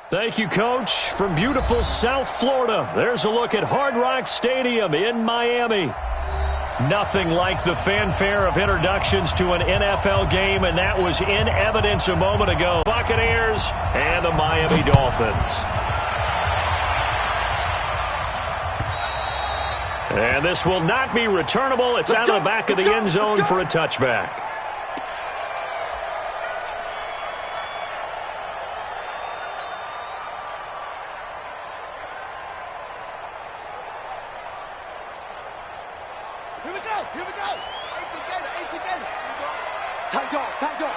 Thank you, Coach. From beautiful South Florida, there's a look at Hard Rock Stadium in Miami. Nothing like the fanfare of introductions to an NFL game, and that was in evidence a moment ago. Buccaneers and the Miami Dolphins. And this will not be returnable. It's out of the back of the end zone for a touchback. Here we go, here we go. Eight together. Tight dog. Let it go.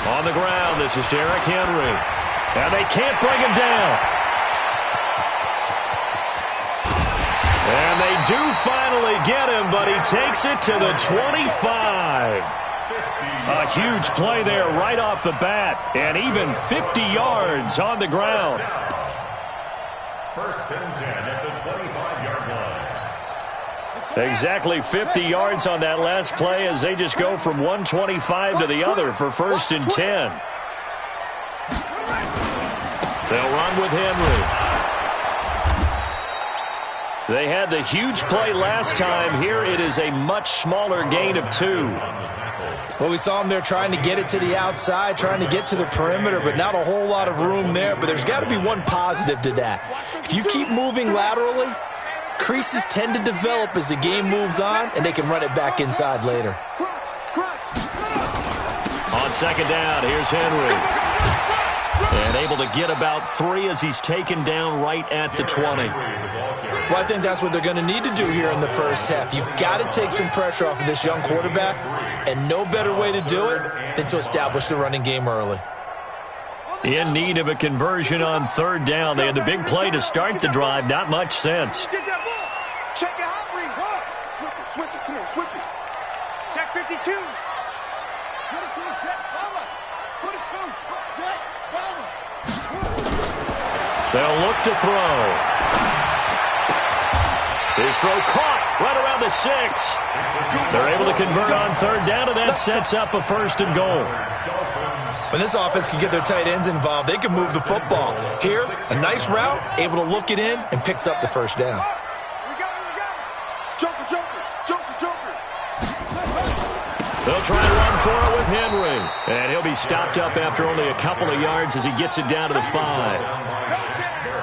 On the ground, this is Derrick Henry. And they can't bring him down. And they do finally get him, but he takes it to the 25. A huge play there right off the bat, and even 50 yards on the ground. First and 10 at the 25-yard line. Exactly 50 yards on that last play as they just go from 125 to the other for first and 10. They'll run with Henry. They had the huge play last time. Here it is a much smaller gain of 2. Well, we saw him there trying to get it to the outside, trying to get to the perimeter, but not a whole lot of room there. But there's got to be one positive to that. If you keep moving laterally, creases tend to develop as the game moves on, and they can run it back inside later. On second down, here's Henry. And able to get about 3 as he's taken down right at the 20. Well, I think that's what they're going to need to do here in the first half. You've got to take some pressure off of this young quarterback, and no better way to do it than to establish the running game early. In need of a conversion on third down. They had the big play to start the drive. Not much sense. Get that ball. Check your hot read. Switch it. Come on, switch it. Check 52. 22, check. Bama. 22, check. Bama. They'll look to throw. His throw caught right around the 6. They're able to convert on third down, and that sets up a first and goal. When this offense can get their tight ends involved, they can move the football. Here, a nice route, able to look it in, and picks up the first down. We got it. Joker. They'll try to run for it with Henry. And he'll be stopped up after only a couple of yards as he gets it down to the 5.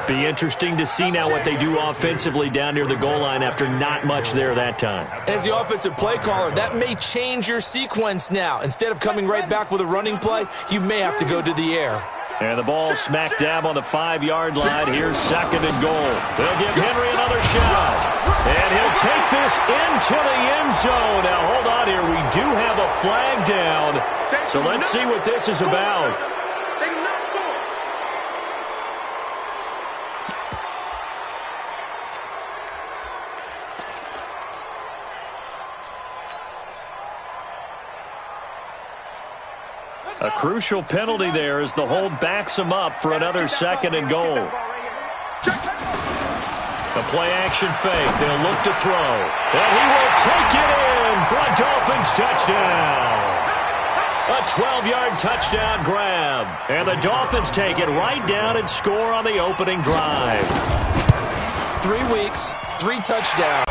Be interesting to see now what they do offensively down near the goal line after not much there that time. As the offensive play caller, that may change your sequence now. Instead of coming right back with a running play, you may have to go to the air. And the ball smack dab on the 5-yard line. Here's second and goal. They'll give Henry another shot. And he'll take this into the end zone. Now, hold on here. We do have a flag down. So let's see what this is about. A crucial penalty there as the hold backs him up for another second and goal. The play-action fake. They'll look to throw. And he will take it in for a Dolphins touchdown. A 12-yard touchdown grab. And the Dolphins take it right down and score on the opening drive. 3 weeks, 3 touchdowns.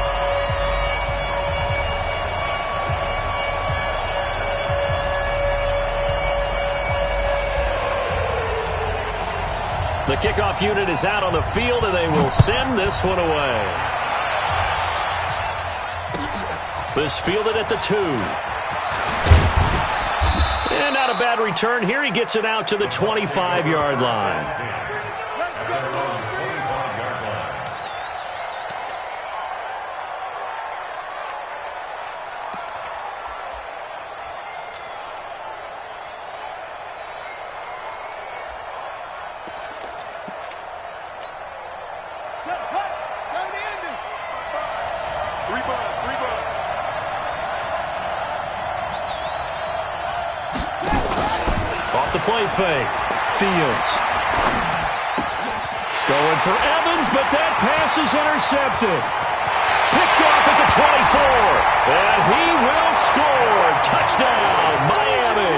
The kickoff unit is out on the field, and they will send this one away. This fielded at the 2. And not a bad return here. He gets it out to the 25-yard line. Off the play fake. Fields. Going for Evans, but that pass is intercepted. Picked off at the 24. And he will score. Touchdown, Miami.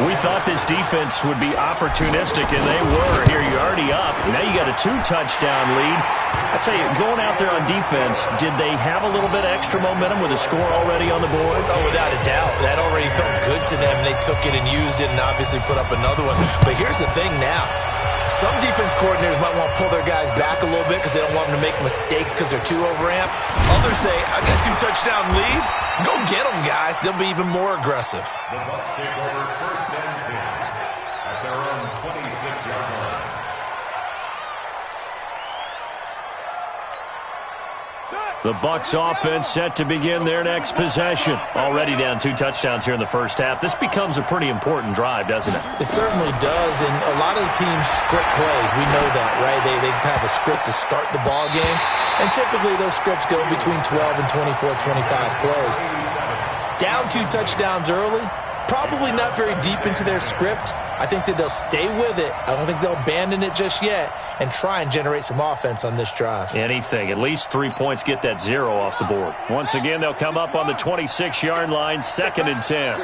We thought this defense would be opportunistic, and they were. Here, you're already up. Now you got a 2-touchdown lead. I tell you, going out there on defense, did they have a little bit extra momentum with a score already on the board? Oh, without a doubt. That already felt good to them. They took it and used it and obviously put up another one. But here's the thing now. Some defense coordinators might want to pull their guys back a little bit because they don't want them to make mistakes because they're too overamped. Others say, I got a 2-touchdown lead. Go get them, guys. They'll be even more aggressive. The Bucs take over first and 10 at their own 26-yard line. The Bucs offense set to begin their next possession. Already down 2 touchdowns here in the first half. This becomes a pretty important drive, doesn't it? It certainly does, and a lot of the teams script plays. We know that, right? They have a script to start the ball game, and typically those scripts go between 12 and 24, 25 plays. Down 2 touchdowns early, probably not very deep into their script. I think that they'll stay with it. I don't think they'll abandon it just yet and try and generate some offense on this drive. Anything. At least 3 points, get that 0 off the board. Once again, they'll come up on the 26-yard line, 2nd and 10.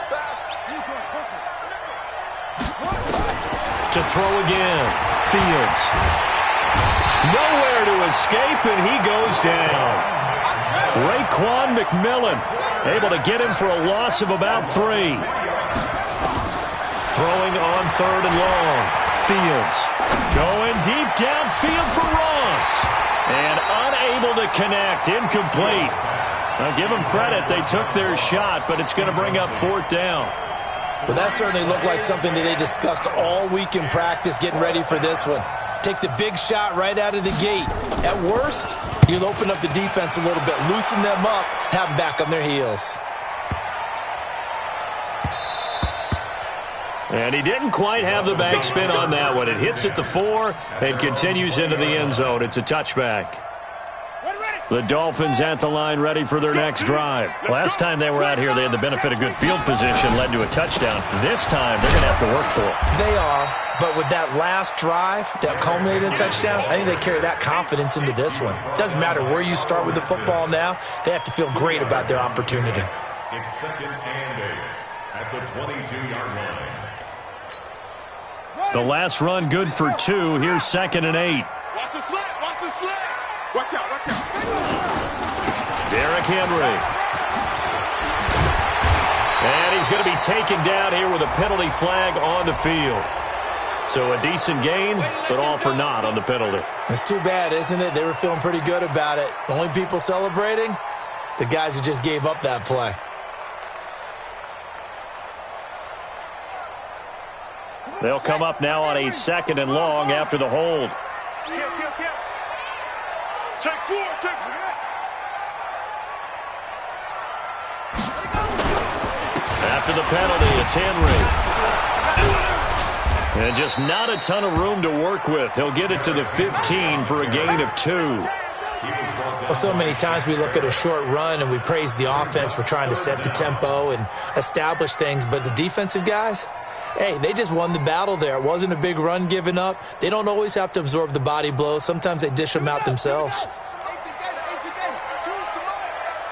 To throw again. Fields. Nowhere to escape, and he goes down. Raekwon McMillan able to get him for a loss of about 3. Throwing on 3rd and long. Fields going deep downfield for Ross. And unable to connect. Incomplete. I'll give them credit. They took their shot, but it's going to bring up 4th down. Well, that certainly looked like something that they discussed all week in practice getting ready for this one. Take the big shot right out of the gate. At worst, you'll open up the defense a little bit, loosen them up, have them back on their heels. And he didn't quite have the backspin on that one. It hits at the 4 and continues into the end zone. It's a touchback. The Dolphins at the line ready for their next drive. Last time they were out here, they had the benefit of good field position, led to a touchdown. This time, they're going to have to work for it. They are, but with that last drive that culminated in a touchdown, I think they carry that confidence into this one. Doesn't matter where you start with the football now, they have to feel great about their opportunity. It's 2nd and 8 at the 22-yard line. The last run good for 2. Here's 2nd and 8. Watch the slant. Watch the slant. Watch out. Watch out. Derrick Henry. And he's going to be taken down here with a penalty flag on the field. So a decent gain, but all for naught on the penalty. It's too bad, isn't it? They were feeling pretty good about it. The only people celebrating, the guys who just gave up that play. They'll come up now on a 2nd and long after the hold. Kill. Take 4. After the penalty, it's Henry. And just not a ton of room to work with. He'll get it to the 15 for a gain of 2. Well, so many times we look at a short run and we praise the offense for trying to set the tempo and establish things, but the defensive guys, hey, they just won the battle there. It wasn't a big run given up. They don't always have to absorb the body blows. Sometimes they dish them out themselves.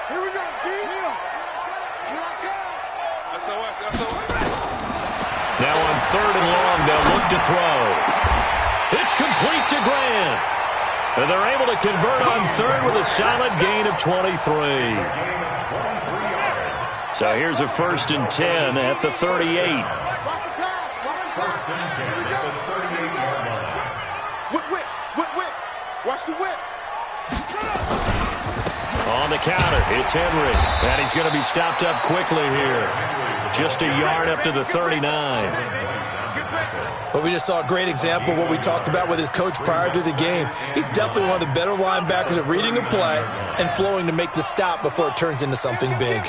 Here we go, Now on 3rd and long, they'll look to throw. It's complete to Grant. And they're able to convert on 3rd with a solid gain of 23. So here's a 1st and 10 at the 38. First and 10 at the 38-yard line. Whip. Watch the whip. On the counter, it's Henry. And he's going to be stopped up quickly here. Just a yard up to the 39. But we just saw a great example of what we talked about with his coach prior to the game. He's definitely one of the better linebackers at reading a play and flowing to make the stop before it turns into something big.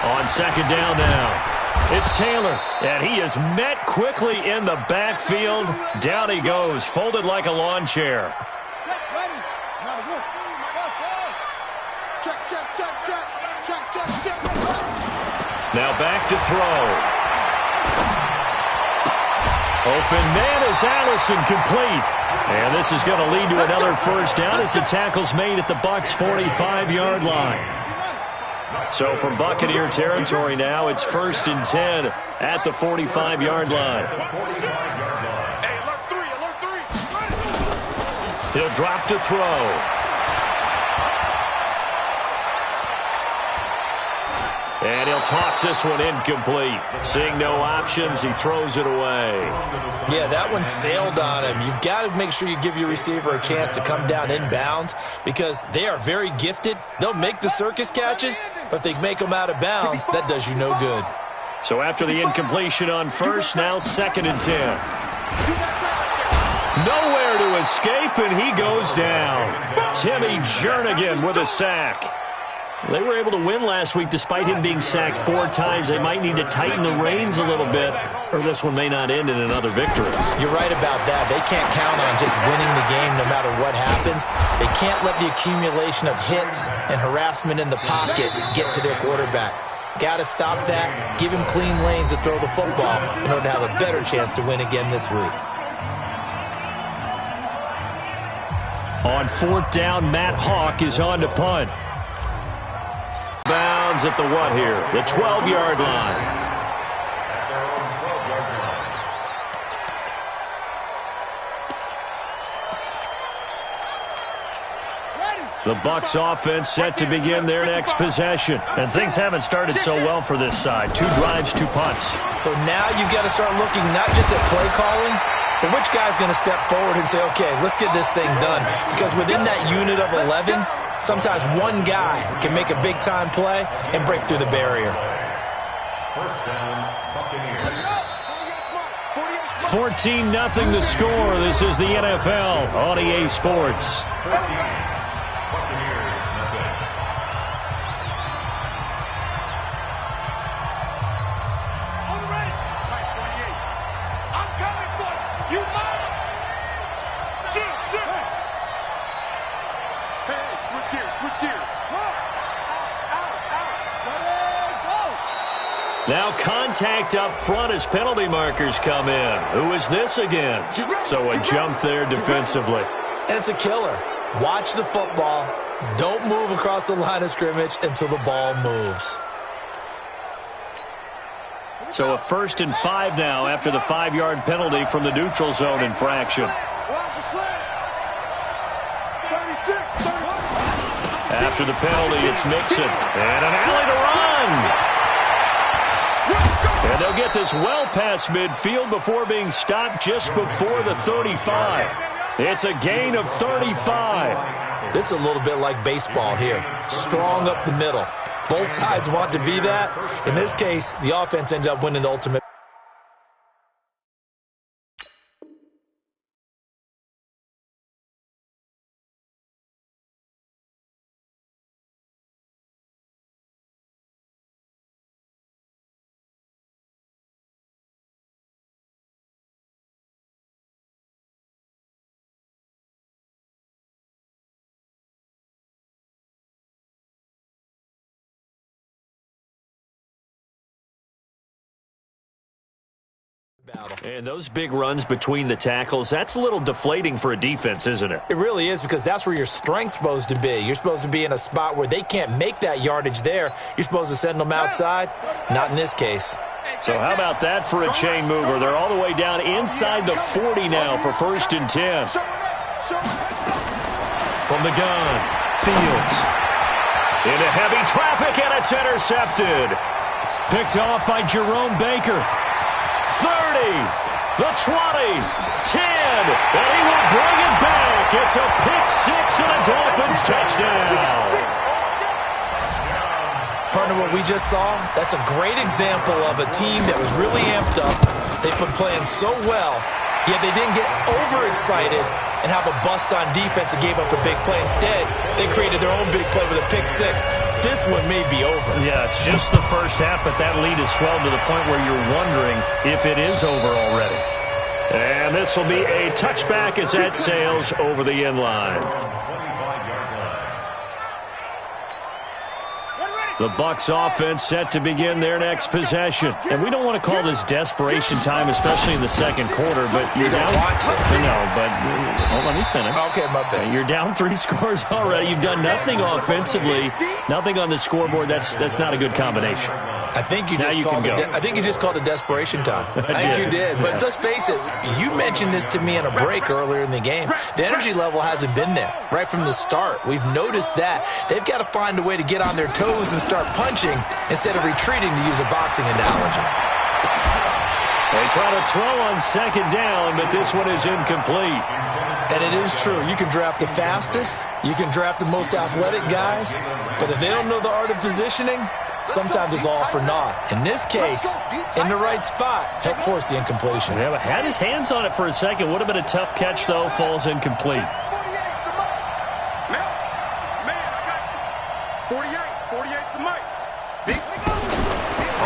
On 2nd down now, it's Taylor. And he is met quickly in the backfield. Down he goes, folded like a lawn chair. Now back to throw. Open man is Allison, complete. And this is going to lead to another first down as the tackle's made at the Bucs' 45-yard line. So from Buccaneer territory now, it's 1st and 10 at the 45-yard line. Hey, alert three. He'll drop to throw. And he'll toss this one incomplete. Seeing no options, he throws it away. Yeah, that one sailed on him. You've got to make sure you give your receiver a chance to come down inbounds because they are very gifted. They'll make the circus catches, but if they make them out of bounds, that does you no good. So after the incompletion on first, now 2nd and 10. Nowhere to escape, and he goes down. Timmy Jernigan with a sack. They were able to win last week despite him being sacked 4 times. They might need to tighten the reins a little bit, or this one may not end in another victory. You're right about that. They can't count on just winning the game no matter what happens. They can't let the accumulation of hits and harassment in the pocket get to their quarterback. Got to stop that, give him clean lanes to throw the football in order to have a better chance to win again this week. On 4th down, Matt Hawk is on to punt. Bounds at the what here? The 12-yard line. The Bucs offense set to begin their next possession. And things haven't started so well for this side. 2 drives, 2 punts. So now you've got to start looking not just at play calling, but which guy's going to step forward and say, okay, let's get this thing done. Because within that unit of 11, sometimes one guy can make a big-time play and break through the barrier. First down, Buccaneers. 14-0 the score. This is the NFL on EA Sports. 14, Buccaneers, nothing. On the ready. Right, 28. I'm coming for you. You mine. Shoot. Hey, switch gears. Now contact up front as penalty markers come in. Who is this against? So a jump there defensively. And it's a killer. Watch the football. Don't move across the line of scrimmage until the ball moves. So a 1st and 5 now after the 5-yard penalty from the neutral zone infraction. Watch the slant. 36, 31. After the penalty, it's Mixon. And an alley to run. And they'll get this well past midfield before being stopped just before the 35. It's a gain of 35. This is a little bit like baseball here. Strong up the middle. Both sides want to be that. In this case, the offense ended up winning the ultimate. And those big runs between the tackles, that's a little deflating for a defense, isn't it? It really is, because that's where your strength's supposed to be. You're supposed to be in a spot where they can't make that yardage there. You're supposed to send them outside. Not in this case. So how about that for a chain mover? They're all the way down inside the 40 now for 1st and 10. From the gun, Fields. Into heavy traffic, and it's intercepted. Picked off by Jerome Baker. 30, the 20, 10, and he will bring it back. It's a pick-6 and a Dolphins touchdown. Partner, what we just saw, that's a great example of a team that was really amped up. They've been playing so well, yet they didn't get overexcited and have a bust on defense and gave up a big play. Instead, they created their own big play with a pick-6. This one may be over. Yeah, it's just the first half, but that lead has swelled to the point where you're wondering if it is over already. And this will be a touchback as that sails over the end line. 25-yard line. Ready. The Bucs offense set to begin their next possession. And we don't want to call this desperation time, especially in the second quarter, but you're down. No, but let me finish. Okay, my bad. You're down 3 scores already. You've done nothing offensively, nothing on the scoreboard. That's not a good combination. I think you just called it desperation time. I think you did. But let's face it, you mentioned this to me in a break earlier in the game. The energy level hasn't been there right from the start. We've noticed that. They've got to find a way to get on their toes and start punching instead of retreating, to use a boxing analogy. They try to throw on second down, but this one is incomplete. And it is true. You can draft the fastest. You can draft the most athletic guys. But if they don't know the art of positioning, sometimes it's all for naught. In this case, in the right spot, help force the incompletion. Yeah, but had his hands on it for a second. Would have been a tough catch, though. Falls incomplete.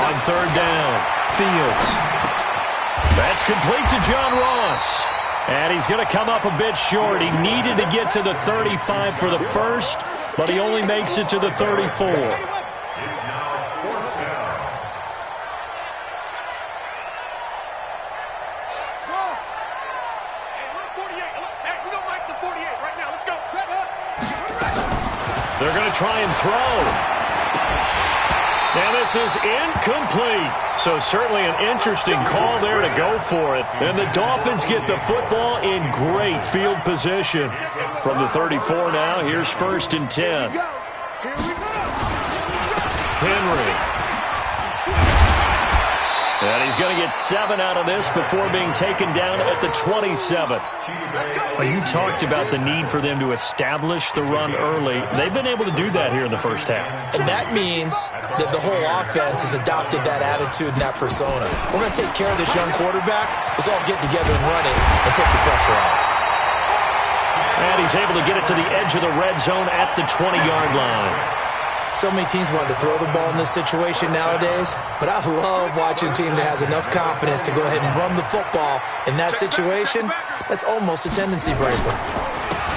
On third down, Fields. That's complete to John Ross. And he's going to come up a bit short. He needed to get to the 35 for the first, but he only makes it to the 34. They're going to try and throw. Now this is incomplete. So certainly an interesting call there to go for it. And the Dolphins get the football in great field position. From the 34 now, here's 1st and 10. Henry. And he's going to get 7 out of this before being taken down at the 27th. Well, you talked about the need for them to establish the run early. They've been able to do that here in the first half. And that means that the whole offense has adopted that attitude and that persona. We're going to take care of this young quarterback. Let's all get together and run it and take the pressure off. And he's able to get it to the edge of the red zone at the 20-yard line. So many teams want to throw the ball in this situation nowadays, but I love watching a team that has enough confidence to go ahead and run the football. In that situation, that's almost a tendency breaker.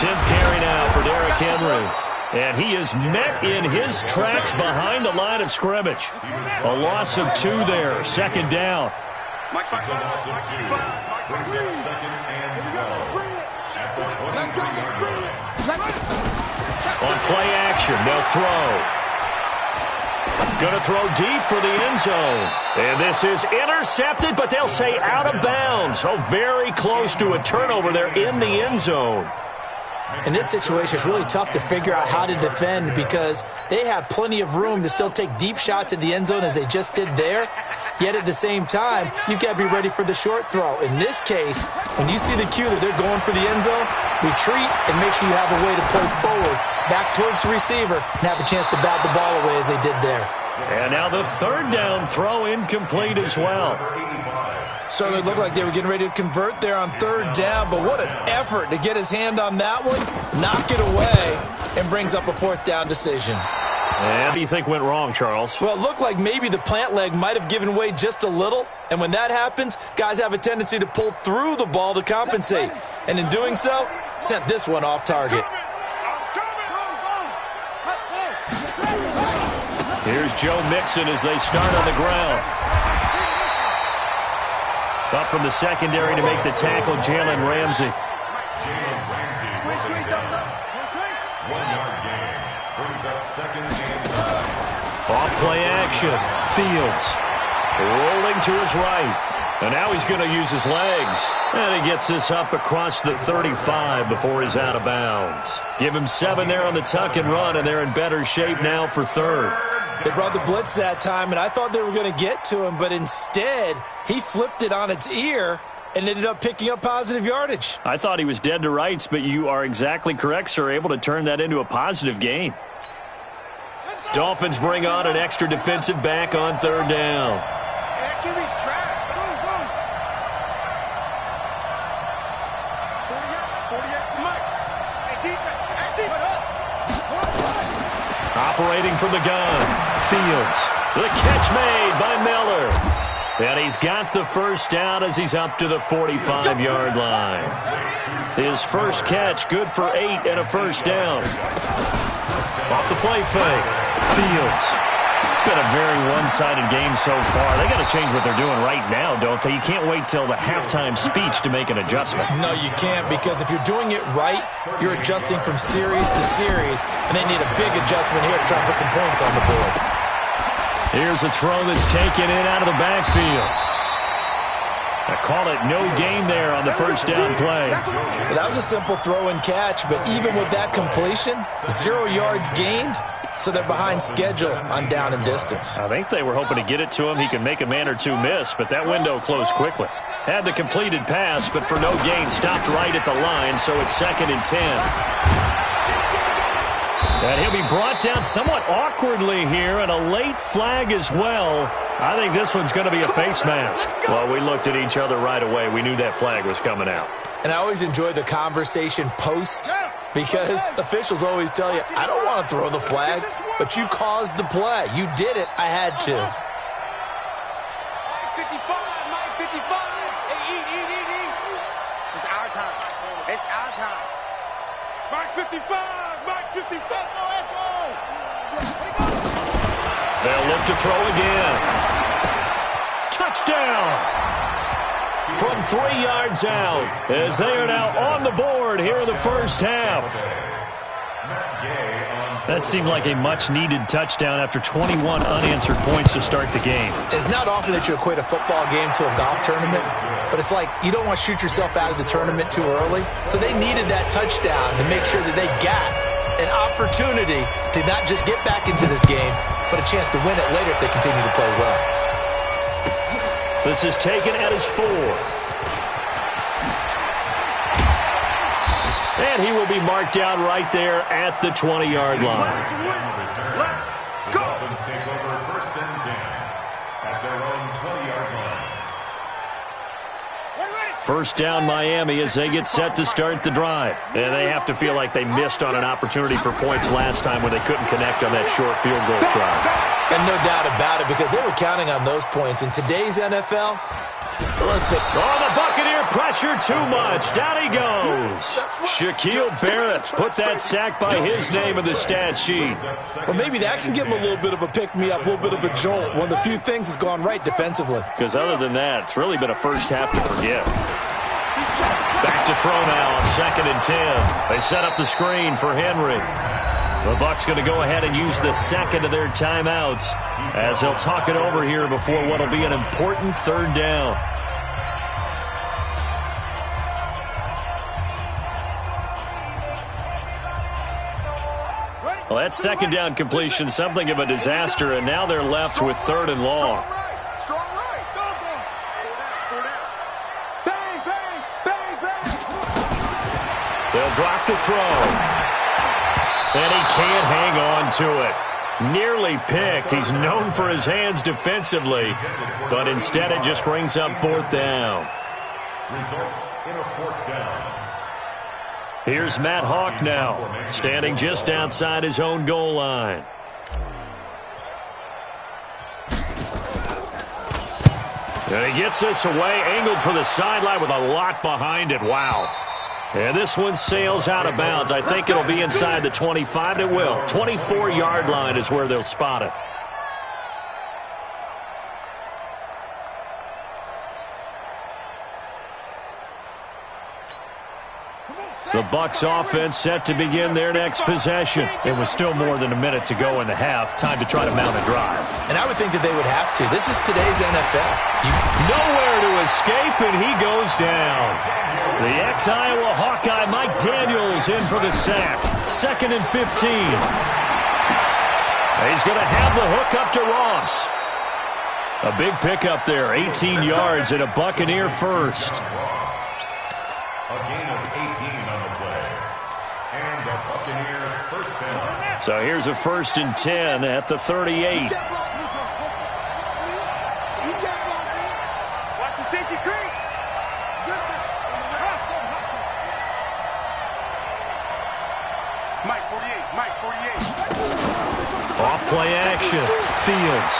10th carry now for Derrick Henry. And he is met in his tracks behind the line of scrimmage. A loss of 2 there, 2nd down. It's a loss of 2. Brings up 2nd and 12. At the 20. On play action, they'll throw. Going to throw deep for the end zone. And this is intercepted, but they'll say out of bounds. So very close to a turnover there in the end zone. In this situation, it's really tough to figure out how to defend because they have plenty of room to still take deep shots at the end zone as they just did there. Yet at the same time, you've got to be ready for the short throw. In this case, when you see the cue that they're going for the end zone, retreat and make sure you have a way to play forward, back towards the receiver, and have a chance to bat the ball away as they did there. And now the 3rd down throw incomplete as well. Certainly looked like they were getting ready to convert there on 3rd down, but what an effort to get his hand on that one, knock it away, and brings up a 4th down decision. And what do you think went wrong, Charles? Well, it looked like maybe the plant leg might have given way just a little, and when that happens, guys have a tendency to pull through the ball to compensate, and in doing so, sent this one off target. Here's Joe Mixon as they start on the ground. Up from the secondary to make the tackle, Jalen Ramsey. Jalen Ramsey will down. 1-yard gain. Brings up 2nd and 5. Off play action. Fields rolling to his right. And now he's going to use his legs. And he gets this up across the 35 before he's out of bounds. Give him 7 there on the tuck and run, and they're in better shape now for 3rd. They brought the blitz that time, and I thought they were going to get to him, but instead, he flipped it on its ear and ended up picking up positive yardage. I thought he was dead to rights, but you are exactly correct, sir, able to turn that into a positive gain. Dolphins bring on an extra defensive back on 3rd down. Operating from the gun, Fields. The catch made by Miller. And he's got the 1st down as he's up to the 45-yard line. His first catch, good for 8 and a 1st down. Off the play fake, Fields. been a very one-sided game so far. They got to change what they're doing right now, don't they? You can't wait till the halftime speech to make an adjustment. No, you can't, because if you're doing it right, you're adjusting from series to series, and they need a big adjustment here to try and put some points on the board. Here's a throw that's taken in out of the backfield. I call it no gain there on the first down play. That was a simple throw and catch, but even with that completion, 0 yards gained, so they're behind schedule on down and distance. I think they were hoping to get it to him. He could make a man or two miss, but that window closed quickly. Had the completed pass, but for no gain, stopped right at the line, so it's 2nd and 10. And he'll be brought down somewhat awkwardly here, and a late flag as well. I think this one's going to be a face mask. Well, we looked at each other right away. We knew that flag was coming out. And I always enjoy the conversation post, because officials always tell you, I don't want to throw the flag, but you caused the play. You did it. I had to. 55, Mike 55. Hey, eat. It's our time. It's our time. Mike 55, Mike 55. Go, Echo. They'll look to throw again. Touchdown! From 3 yards out, as they are now on the board here in the first half. That seemed like a much-needed touchdown after 21 unanswered points to start the game. It's not often that you equate a football game to a golf tournament, but it's like you don't want to shoot yourself out of the tournament too early. So they needed that touchdown to make sure that they got an opportunity to not just get back into this game, but a chance to win it later if they continue to play well. This is taken at his 4. And he will be marked down right there at the 20-yard line. The Dolphins take over 1st and 10 at their own 20-yard line. First down Miami as they get set to start the drive. And they have to feel like they missed on an opportunity for points last time when they couldn't connect on that short field goal try. And no doubt about it, because they were counting on those points. In today's NFL, the Buccaneer pressure too much. Down he goes. Shaquille Barrett put that sack by his name in the stat sheet. Well, maybe that can give him a little bit of a pick-me-up, a little bit of a jolt. One of the few things has gone right defensively. Because other than that, it's really been a first half to forget. Back to throw now on 2nd and 10. They set up the screen for Henry. The Bucs going to go ahead and use the second of their timeouts as they'll talk it over here before what will be an important 3rd down. Well, that 2nd down completion, something of a disaster, and now they're left with 3rd and long. Strong right. Go down. 4 down. Bang, bang, bang, bang. They'll drop the throw. And he can't hang on to it. Nearly picked. He's known for his hands defensively, but instead it just brings up 4th down. Results in a 4th down. Here's Matt Hawk now, standing just outside his own goal line. And he gets this away, angled for the sideline with a lot behind it. Wow. And this one sails out of bounds. I think it'll be inside the 25. It will. 24-yard line is where they'll spot it. The Bucs offense set to begin their next possession. It was still more than a minute to go in the half. Time to try to mount a drive. And I would think that they would have to. This is today's NFL. Nowhere to escape, and he goes down. The ex-Iowa Hawkeye Mike Daniels in for the sack. 2nd and 15. He's going to have the hook up to Ross. A big pickup there, 18 yards and a Buccaneer first. A gain of 18 on the play. And the Buccaneers first down. So here's a 1st and 10 at the 38. Watch the safety creep. Mike 48, Mike 48. Off play action. Fields.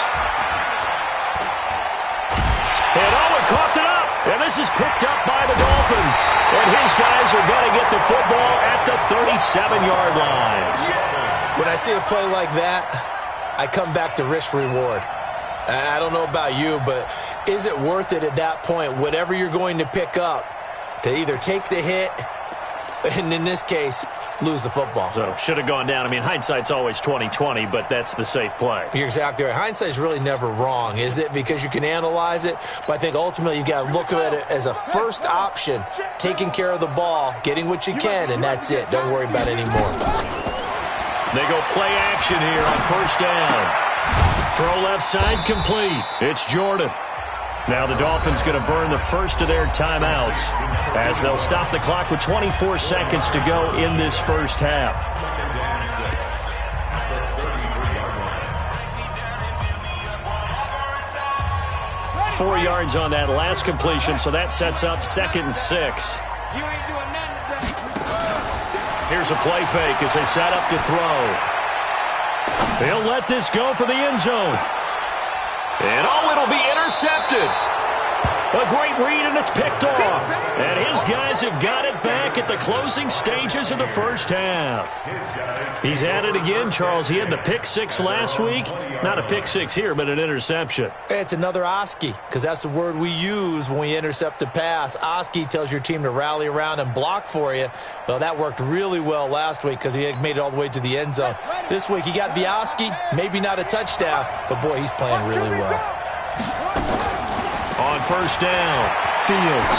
And Owen coughed it up. And this is picked up by the Dolphins. And his guys are going to get the football at the 37-yard line. When I see a play like that, I come back to risk-reward. I don't know about you, but is it worth it at that point, whatever you're going to pick up, to either take the hit, and in this case, lose the football? So, should have gone down. I mean, hindsight's always 20/20, but that's the safe play. You're exactly right. Hindsight's really never wrong, is it? Because you can analyze it, but I think ultimately you got to look at it as a first option, taking care of the ball, getting what you can, and that's it. Don't worry about it anymore. They go play action here on first down. Throw left side complete. It's Jordan. Now the Dolphins going to burn the first of their timeouts as they'll stop the clock with 24 seconds to go in this first half. 4 yards on that last completion, so that sets up 2nd and 6. Here's a play fake as they set up to throw. They'll let this go for the end zone. And it'll be intercepted. A great read, and it's picked off. And his guys have got it back at the closing stages of the first half. He's at it again, Charles. He had the pick 6 last week. Not a pick 6 here, but an interception. It's another Oski, because that's the word we use when we intercept a pass. Oski tells your team to rally around and block for you. Well, that worked really well last week because he had made it all the way to the end zone. This week he got the Oski, maybe not a touchdown, but boy, he's playing really well. On first down, Fields.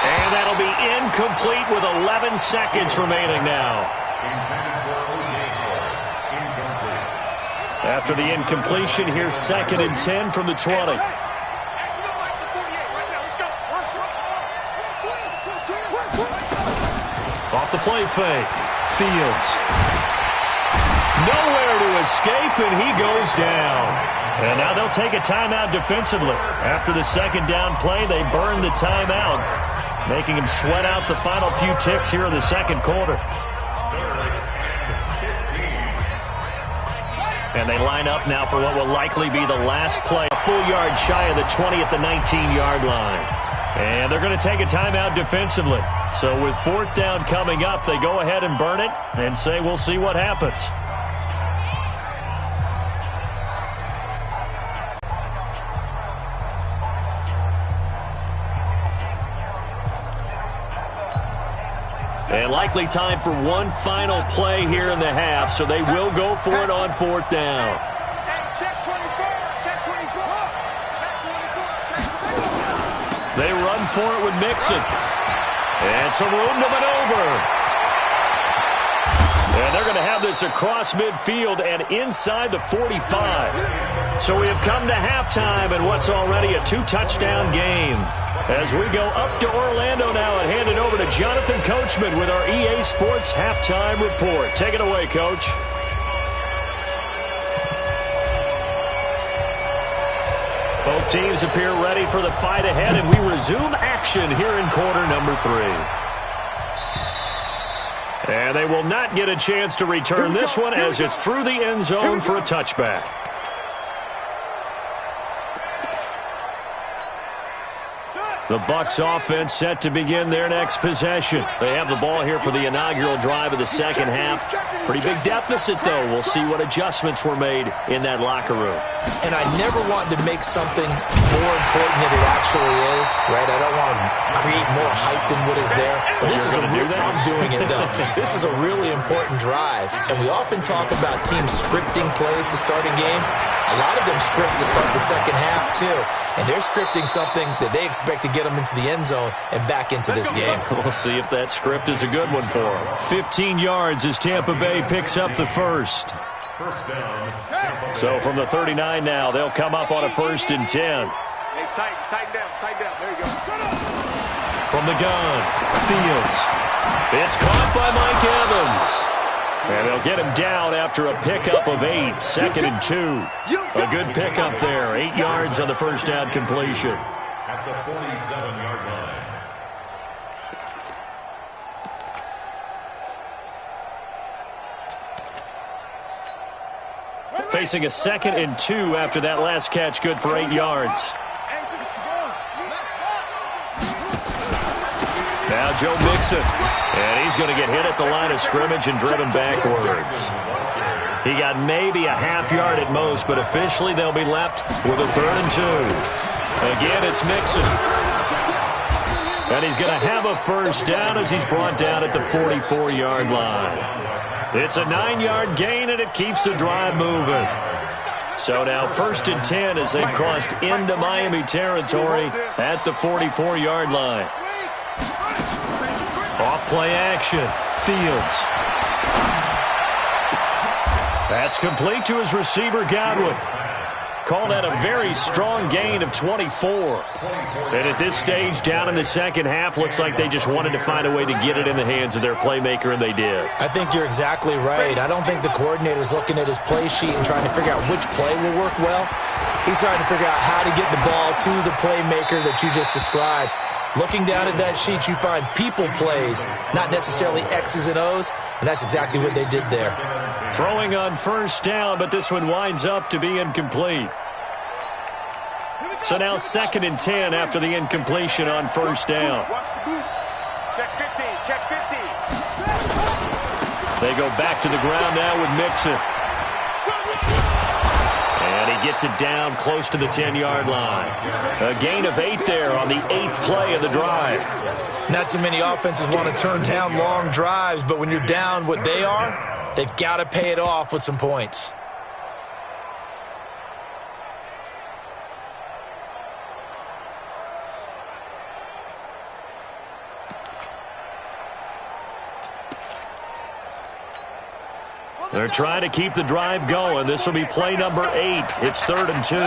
And that'll be incomplete with 11 seconds remaining now. After the incompletion, here's 2nd and 10 from the 20. Off the play fake, Fields. Nowhere to escape, and he goes down. And now they'll take a timeout defensively. After the 2nd down play, they burn the timeout, making him sweat out the final few ticks here in the 2nd quarter. And they line up now for what will likely be the last play. A full yard shy of the 20 at the 19-yard line. And they're going to take a timeout defensively. So with 4th down coming up, they go ahead and burn it and say we'll see what happens. And likely time for one final play here in the half, so they will go for it on 4th down. They run for it with Mixon. And some room to maneuver. And they're going to have this across midfield and inside the 45. So we have come to halftime in what's already a 2-touchdown game. As we go up to Orlando now and hand it over to Jonathan Coachman with our EA Sports Halftime Report. Take it away, Coach. Both teams appear ready for the fight ahead, and we resume action here in quarter number 3. And they will not get a chance to return this one as it's through the end zone for a touchback. The Bucs offense set to begin their next possession. They have the ball here for the inaugural drive of the 2nd half. Pretty big deficit, though. We'll see what adjustments were made in that locker room. And I never want to make something more important than it actually is, right? I don't want to create more hype than what is there. But this is I'm doing it, though. This is a really important drive. And we often talk about teams scripting plays to start a game. A lot of them script to start the 2nd half, too. And they're scripting something that they expect to get them into the end zone and back into this game. We'll see if that script is a good one for them. 15 yards as Tampa Bay picks up the first. So from the 39 now, they'll come up on a 1st and 10. Hey, tighten down. There you go. From the gun, Fields. It's caught by Mike Evans. And they'll get him down after a pickup of 8, 2nd and 2. A good pickup there, 8 yards on the first down completion. At the 47-yard line. Facing a 2nd and 2 after that last catch, good for 8 yards. Now Joe Mixon, and he's going to get hit at the line of scrimmage and driven backwards. He got maybe a half yard at most, but officially they'll be left with a 3rd and 2. Again, it's Mixon. And he's going to have a first down as he's brought down at the 44-yard line. It's a 9-yard gain, and it keeps the drive moving. So now 1st and 10 as they've crossed into Miami territory at the 44-yard line. Off play action. Fields. That's complete to his receiver, Godwin. Called that a very strong gain of 24. And at this stage, down in the second half, looks like they just wanted to find a way to get it in the hands of their playmaker, and they did. I think you're exactly right. I don't think the coordinator's looking at his play sheet and trying to figure out which play will work well. He's trying to figure out how to get the ball to the playmaker that you just described. Looking down at that sheet, you find people plays, not necessarily X's and O's, and that's exactly what they did there. Throwing on first down, but this one winds up to be incomplete. So now 2nd and 10 after the incompletion on first down. Check 50, check 50. They go back to the ground now with Mixon. And he gets it down close to the 10-yard line. A gain of 8 there on the 8th play of the drive. Not too many offenses want to turn down long drives, but when you're down what they are, they've got to pay it off with some points. They're trying to keep the drive going. This will be play number 8. It's 3rd and 2.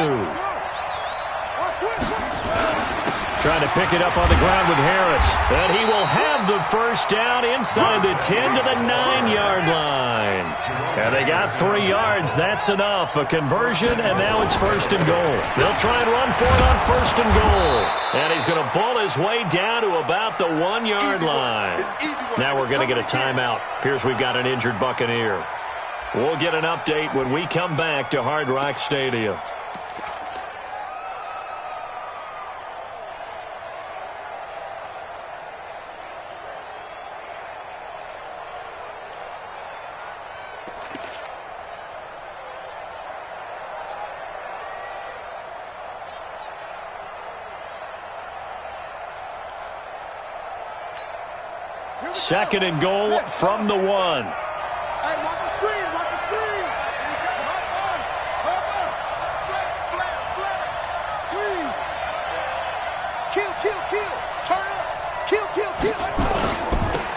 Trying to pick it up on the ground with Harris. And he will have the first down inside the 10 to the 9-yard line. And they got 3 yards. That's enough. A conversion, and now it's 1st and goal. They'll try and run for it on 1st and goal. And he's going to bull his way down to about the 1-yard line. Now we're going to get a timeout. Appears we've got an injured Buccaneer. We'll get an update when we come back to Hard Rock Stadium. Second and goal from the 1.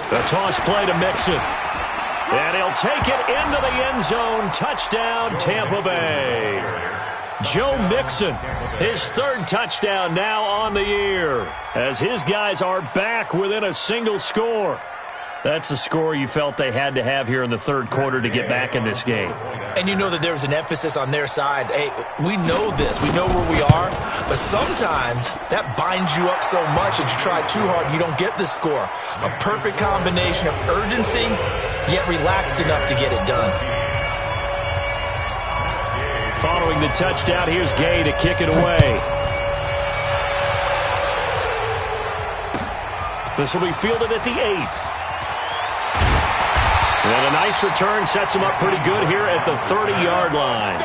The toss play to Mixon. And he'll take it into the end zone. Touchdown, Tampa Bay. Joe Mixon, his 3rd touchdown now on the year, as his guys are back within a single score. That's a score you felt they had to have here in the 3rd quarter to get back in this game. And you know that there's an emphasis on their side. Hey, we know this. We know where we are. But sometimes that binds you up so much that you try too hard, you don't get the score. A perfect combination of urgency, yet relaxed enough to get it done. Following the touchdown, here's Gay to kick it away. This will be fielded at the 8. And a nice return sets him up pretty good here at the 30-yard line.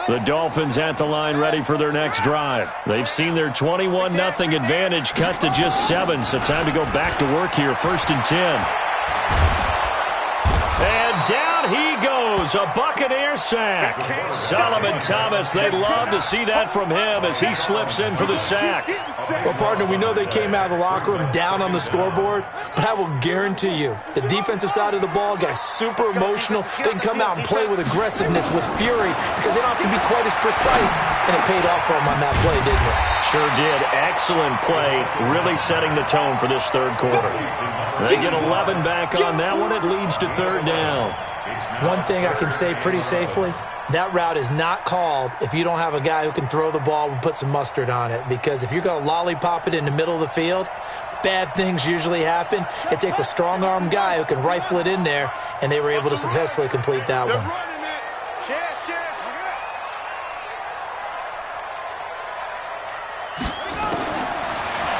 The Dolphins at the line ready for their next drive. They've seen their 21-0 advantage cut to just 7, so time to go back to work here. 1st and 10. And down he goes, a Buccaneer sack. Solomon Thomas, they'd love to see that from him as he slips in for the sack. Well, partner, we know they came out of the locker room down on the scoreboard, but I will guarantee you the defensive side of the ball got super emotional. They can come out and play with aggressiveness, with fury, because they don't have to be quite as precise, and it paid off for them on that play, didn't it? Sure did. Excellent play, really setting the tone for this 3rd quarter. They get 11 back on that one. It leads to 3rd down. One thing I can say pretty safely, that route is not called if you don't have a guy who can throw the ball and put some mustard on it. Because if you're going to lollipop it in the middle of the field, bad things usually happen. It takes a strong-arm guy who can rifle it in there, and they were able to successfully complete that one.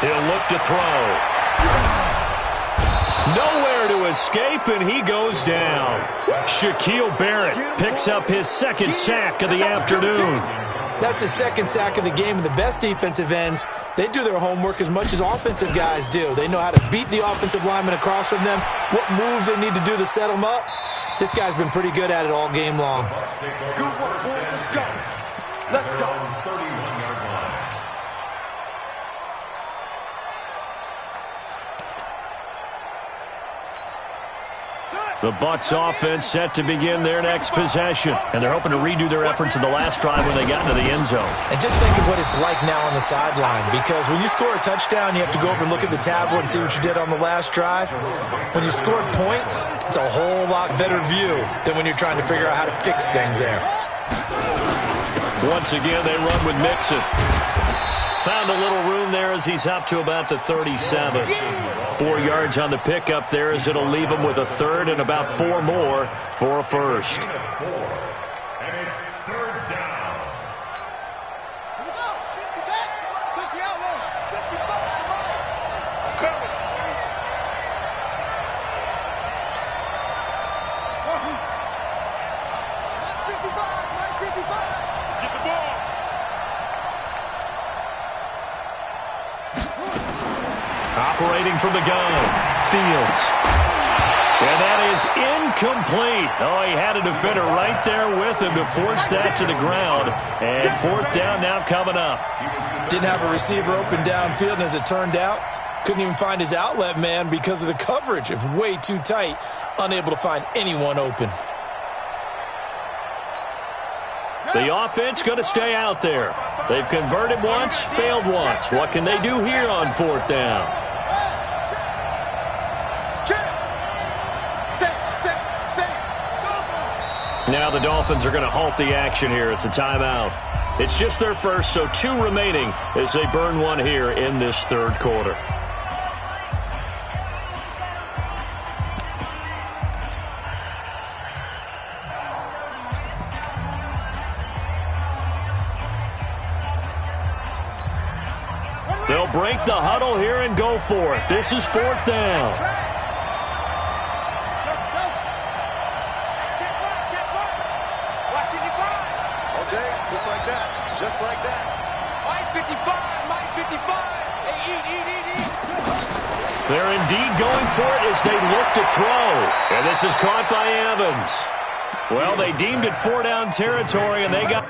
He'll look to throw. Nowhere to escape, and he goes down. Shaquille Barrett picks up his second sack of the afternoon. That's his second sack of the game, and the best defensive ends, they do their homework as much as offensive guys do. They know how to beat the offensive lineman across from them, what moves they need to do to set them up. This guy's been pretty good at it all game long. Good work, boys. Let's go. Let's go. 31-yard line. The Bucs offense set to begin their next possession, and they're hoping to redo their efforts in the last drive when they got into the end zone. And just think of what it's like now on the sideline, because when you score a touchdown, you have to go over and look at the tablet and see what you did on the last drive. When you scored points, it's a whole lot better view than when you're trying to figure out how to fix things there. Once again, they run with Mixon. Found a little room there as he's up to about the 37. 4 yards on the pickup there as it'll leave him with a third and about 4 more for a first. And it's third down. Get the ball. Operating from the gun, Fields. And that is incomplete. Oh, he had a defender right there with him to force that to the ground. And fourth down now coming up. Didn't have a receiver open downfield, and as it turned out, couldn't even find his outlet man because of the coverage. It was way too tight, unable to find anyone open. The offense going to stay out there. They've converted once, failed once. What can they do here on fourth down? Now the Dolphins are going to halt the action here. It's a timeout. It's just their first, so 2 remaining as they burn one here in this third quarter. They'll break the huddle here and go for it. This is fourth down. Just like that. Mike 55, Mike 55. Hey, eat. They're indeed going for it as they look to throw. And this is caught by Evans. Well, they deemed it 4 down territory, and they got...